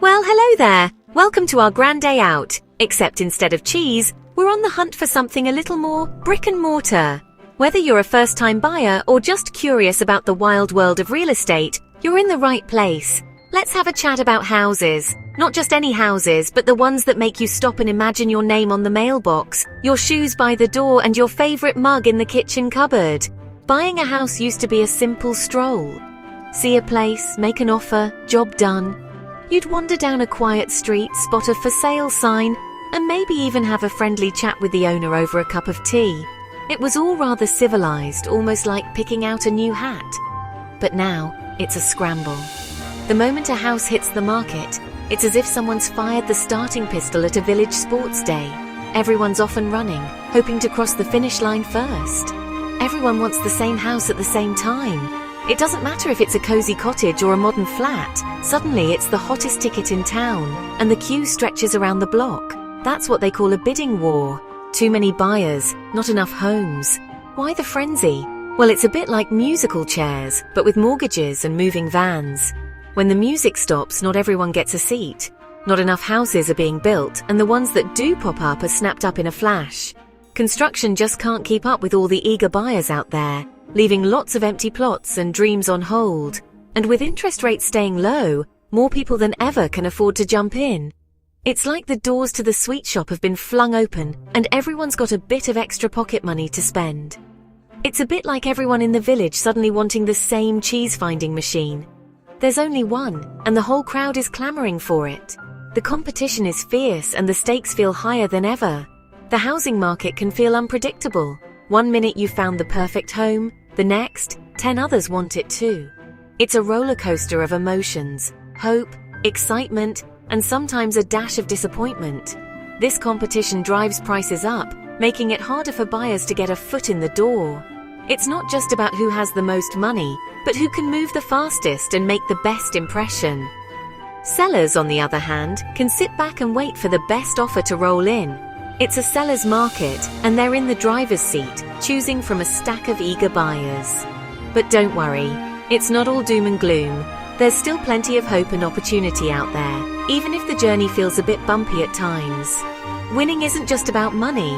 Well, hello there. Welcome to our grand day out. Except instead of cheese, we're on the hunt for something a little more brick and mortar. Whether you're a first-time buyer or just curious about the wild world of real estate, you're in the right place. Let's have a chat about houses. Not just any houses, but the ones that make you stop and imagine your name on the mailbox, your shoes by the door, and your favorite mug in the kitchen cupboard. Buying a house used to be a simple stroll. See a place, make an offer, job done. You'd wander down a quiet street, spot a for sale sign, and maybe even have a friendly chat with the owner over a cup of tea. It was all rather civilized, almost like picking out a new hat. But now, it's a scramble. The moment a house hits the market, it's as if someone's fired the starting pistol at a village sports day. Everyone's off and running, hoping to cross the finish line first. Everyone wants the same house at the same time. It doesn't matter if it's a cozy cottage or a modern flat. Suddenly, it's the hottest ticket in town, and the queue stretches around the block. That's what they call a bidding war. Too many buyers, not enough homes. Why the frenzy? Well, it's a bit like musical chairs, but with mortgages and moving vans. When the music stops, not everyone gets a seat. Not enough houses are being built, and the ones that do pop up are snapped up in a flash. Construction just can't keep up with all the eager buyers out there, leaving lots of empty plots and dreams on hold. And with interest rates staying low, more people than ever can afford to jump in. It's like the doors to the sweet shop have been flung open, and everyone's got a bit of extra pocket money to spend. It's a bit like everyone in the village suddenly wanting the same cheese-finding machine. There's only one, and the whole crowd is clamoring for it. The competition is fierce, and the stakes feel higher than ever. The housing market can feel unpredictable. One minute you've found the perfect home, the next, 10 others want it too. It's a roller coaster of emotions, hope, excitement, and sometimes a dash of disappointment. This competition drives prices up, making it harder for buyers to get a foot in the door. It's not just about who has the most money, but who can move the fastest and make the best impression. Sellers, on the other hand, can sit back and wait for the best offer to roll in. It's a seller's market, and they're in the driver's seat, choosing from a stack of eager buyers. But don't worry, it's not all doom and gloom. There's still plenty of hope and opportunity out there, even if the journey feels a bit bumpy at times. Winning isn't just about money.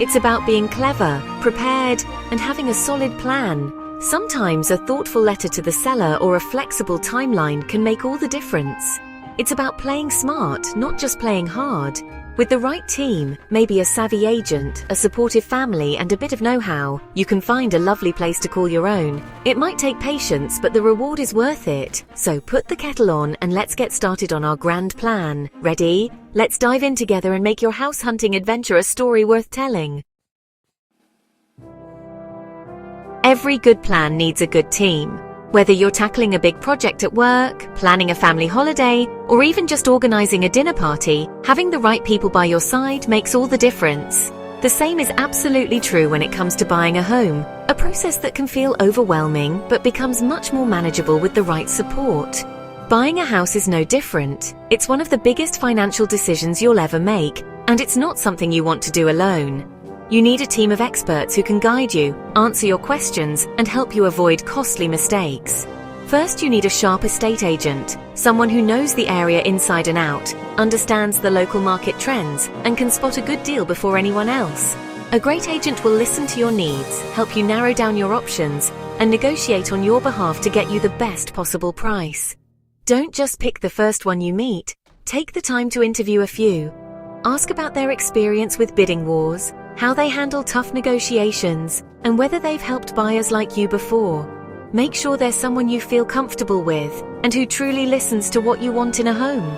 It's about being clever, prepared, and having a solid plan. Sometimes a thoughtful letter to the seller or a flexible timeline can make all the difference. It's about playing smart, not just playing hard. With the right team, maybe a savvy agent, a supportive family, and a bit of know-how, you can find a lovely place to call your own. It might take patience, but the reward is worth it. So put the kettle on and let's get started on our grand plan. Ready? Let's dive in together and make your house hunting adventure a story worth telling. Every good plan needs a good team. Whether you're tackling a big project at work, planning a family holiday, or even just organizing a dinner party, having the right people by your side makes all the difference. The same is absolutely true when it comes to buying a home, a process that can feel overwhelming but becomes much more manageable with the right support. Buying a house is no different. It's one of the biggest financial decisions you'll ever make, and it's not something you want to do alone. You need a team of experts who can guide you, answer your questions, and help you avoid costly mistakes. First, you need a sharp estate agent, someone who knows the area inside and out, understands the local market trends, and can spot a good deal before anyone else. A great agent will listen to your needs, help you narrow down your options, and negotiate on your behalf to get you the best possible price. Don't just pick the first one you meet. Take the time to interview a few. Ask about their experience with bidding wars, how they handle tough negotiations, and whether they've helped buyers like you before. Make sure they're someone you feel comfortable with and who truly listens to what you want in a home.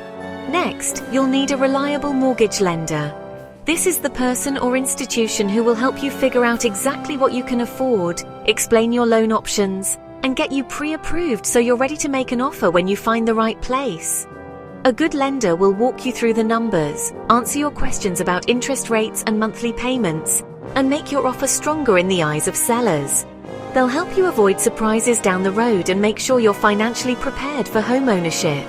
Next, you'll need a reliable mortgage lender. This is the person or institution who will help you figure out exactly what you can afford, explain your loan options, and get you pre-approved so you're ready to make an offer when you find the right place. A good lender will walk you through the numbers, answer your questions about interest rates and monthly payments, and make your offer stronger in the eyes of sellers. They'll help you avoid surprises down the road and make sure you're financially prepared for home ownership.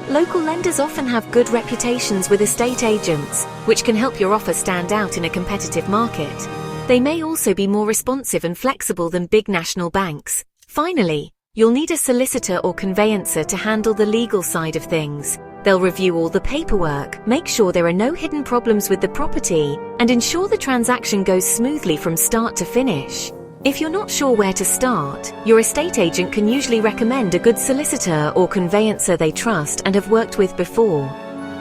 Local lenders often have good reputations with estate agents, which can help your offer stand out in a competitive market. They may also be more responsive and flexible than big national banks. Finally, you'll need a solicitor or conveyancer to handle the legal side of things. They'll review all the paperwork, make sure there are no hidden problems with the property, and ensure the transaction goes smoothly from start to finish. If you're not sure where to start, your estate agent can usually recommend a good solicitor or conveyancer they trust and have worked with before.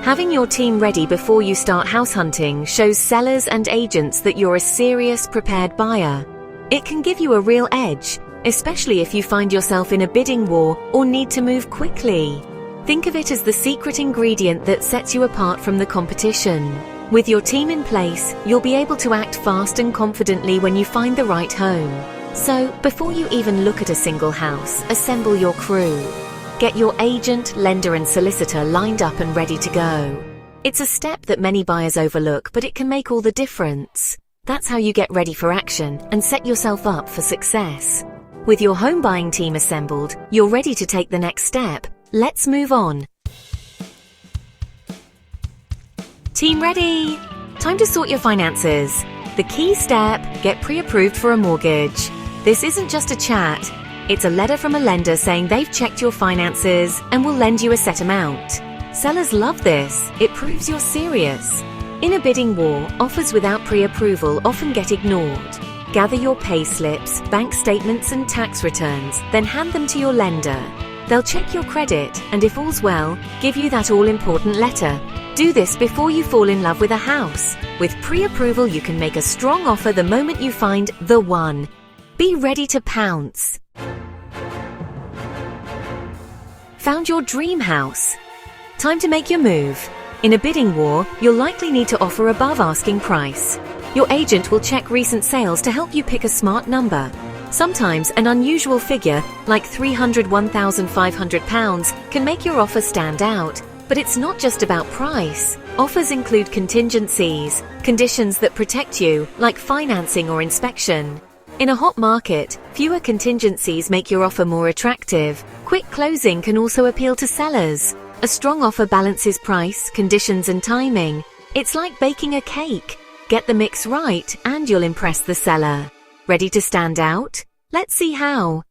Having your team ready before you start house hunting shows sellers and agents that you're a serious, prepared buyer. It can give you a real edge, especially if you find yourself in a bidding war or need to move quickly. Think of it as the secret ingredient that sets you apart from the competition. With your team in place, you'll be able to act fast and confidently when you find the right home. So, before you even look at a single house, assemble your crew. Get your agent, lender and solicitor lined up and ready to go. It's a step that many buyers overlook, but it can make all the difference. That's how you get ready for action and set yourself up for success. With your home buying team assembled, you're ready to take the next step. Let's move on. Team ready! Time to sort your finances. The key step, get pre-approved for a mortgage. This isn't just a chat. It's a letter from a lender saying they've checked your finances and will lend you a set amount. Sellers love this. It proves you're serious. In a bidding war, offers without pre-approval often get ignored. Gather your pay slips, bank statements and tax returns, then hand them to your lender. They'll check your credit and if all's well, give you that all-important letter. Do this before you fall in love with a house. With pre-approval, you can make a strong offer the moment you find the one. Be ready to pounce. Found your dream house? Time to make your move. In a bidding war, you'll likely need to offer above asking price. Your agent will check recent sales to help you pick a smart number. Sometimes an unusual figure, like £301,500, can make your offer stand out. But it's not just about price. Offers include contingencies, conditions that protect you, like financing or inspection. In a hot market, fewer contingencies make your offer more attractive. Quick closing can also appeal to sellers. A strong offer balances price, conditions and timing. It's like baking a cake. Get the mix right and you'll impress the seller. Ready to stand out? Let's see how.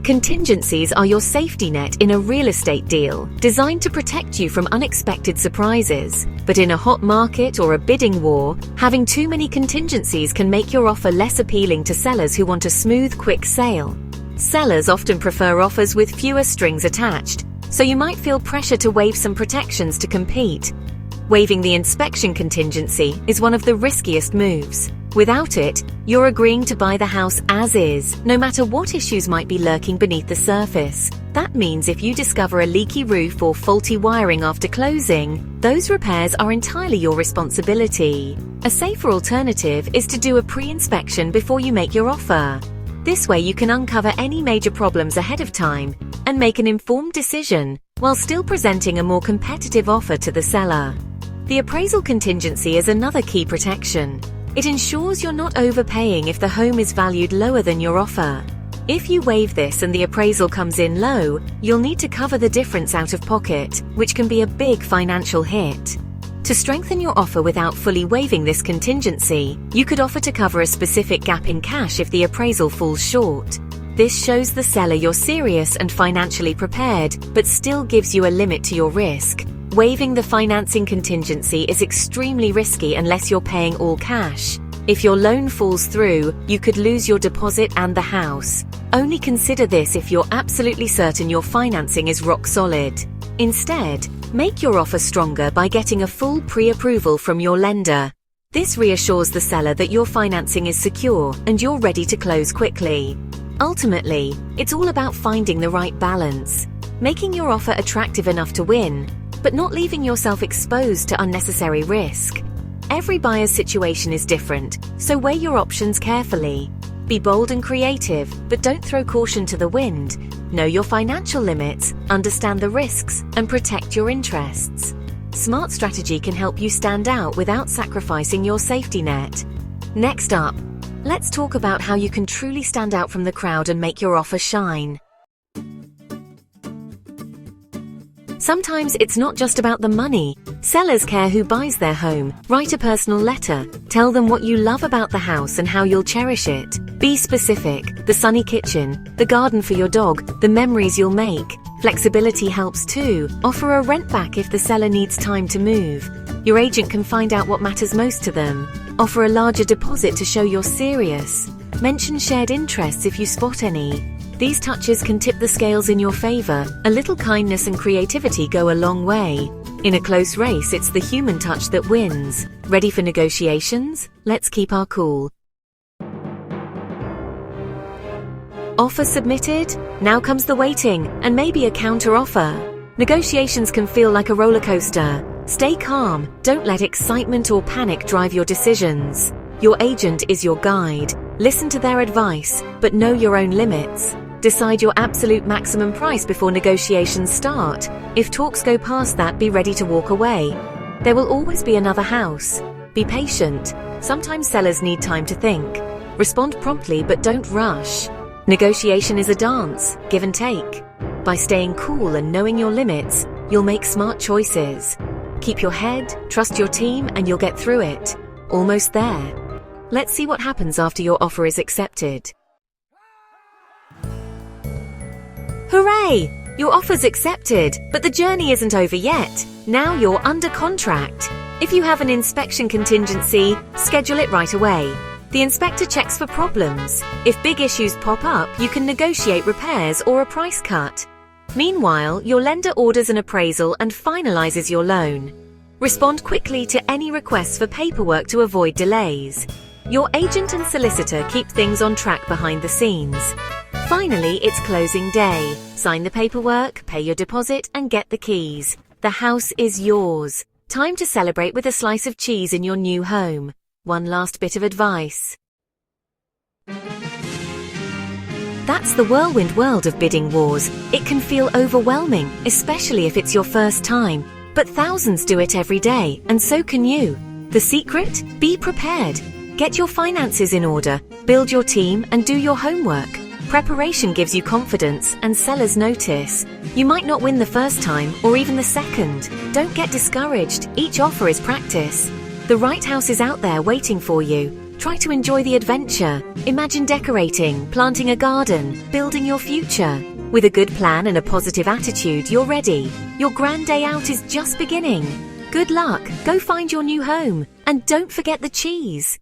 Contingencies are your safety net in a real estate deal, designed to protect you from unexpected surprises. But in a hot market or a bidding war, having too many contingencies can make your offer less appealing to sellers who want a smooth, quick sale. Sellers often prefer offers with fewer strings attached, so you might feel pressure to waive some protections to compete. Waiving the inspection contingency is one of the riskiest moves. Without it, you're agreeing to buy the house as is, no matter what issues might be lurking beneath the surface. That means if you discover a leaky roof or faulty wiring after closing, those repairs are entirely your responsibility. A safer alternative is to do a pre-inspection before you make your offer. This way you can uncover any major problems ahead of time and make an informed decision while still presenting a more competitive offer to the seller. The appraisal contingency is another key protection. It ensures you're not overpaying if the home is valued lower than your offer. If you waive this and the appraisal comes in low, you'll need to cover the difference out of pocket, which can be a big financial hit. To strengthen your offer without fully waiving this contingency, you could offer to cover a specific gap in cash if the appraisal falls short. This shows the seller you're serious and financially prepared, but still gives you a limit to your risk. Waiving the financing contingency is extremely risky unless you're paying all cash. If your loan falls through, you could lose your deposit and the house. Only consider this if you're absolutely certain your financing is rock solid. Instead, make your offer stronger by getting a full pre-approval from your lender. This reassures the seller that your financing is secure and you're ready to close quickly. Ultimately, it's all about finding the right balance, making your offer attractive enough to win, but not leaving yourself exposed to unnecessary risk. Every buyer's situation is different, so weigh your options carefully. Be bold and creative, but don't throw caution to the wind. Know your financial limits, understand the risks, and protect your interests. Smart strategy can help you stand out without sacrificing your safety net. Next up, let's talk about how you can truly stand out from the crowd and make your offer shine. Sometimes it's not just about the money. Sellers care who buys their home. Write a personal letter. Tell them what you love about the house and how you'll cherish it. Be specific. The sunny kitchen, the garden for your dog, the memories you'll make. Flexibility helps too. Offer a rent back if the seller needs time to move. Your agent can find out what matters most to them. Offer a larger deposit to show you're serious. Mention shared interests if you spot any. These touches can tip the scales in your favor. A little kindness and creativity go a long way. In a close race, it's the human touch that wins. Ready for negotiations? Let's keep our cool. Offer submitted? Now comes the waiting, and maybe a counter offer. Negotiations can feel like a roller coaster. Stay calm, don't let excitement or panic drive your decisions. Your agent is your guide. Listen to their advice, but know your own limits. Decide your absolute maximum price before negotiations start. If talks go past that, be ready to walk away. There will always be another house. Be patient. Sometimes sellers need time to think. Respond promptly, but don't rush. Negotiation is a dance, give and take. By staying cool and knowing your limits, you'll make smart choices. Keep your head, trust your team, and you'll get through it. Almost there. Let's see what happens after your offer is accepted. Hooray! Your offer's accepted, but the journey isn't over yet. Now you're under contract. If you have an inspection contingency, schedule it right away. The inspector checks for problems. If big issues pop up, you can negotiate repairs or a price cut. Meanwhile, your lender orders an appraisal and finalizes your loan. Respond quickly to any requests for paperwork to avoid delays. Your agent and solicitor keep things on track behind the scenes. Finally, it's closing day. Sign the paperwork, pay your deposit, and get the keys. The house is yours. Time to celebrate with a slice of cheese in your new home. One last bit of advice. That's the whirlwind world of bidding wars. It can feel overwhelming, especially if it's your first time. But thousands do it every day, and so can you. The secret? Be prepared. Get your finances in order, build your team, and do your homework. Preparation gives you confidence, and sellers notice. You might not win the first time, or even the second. Don't get discouraged. Each offer is practice. The right house is out there waiting for you. Try to enjoy the adventure. Imagine decorating, planting a garden, building your future. With a good plan and a positive attitude, you're ready. Your grand day out is just beginning. Good luck, go find your new home, and don't forget the cheese.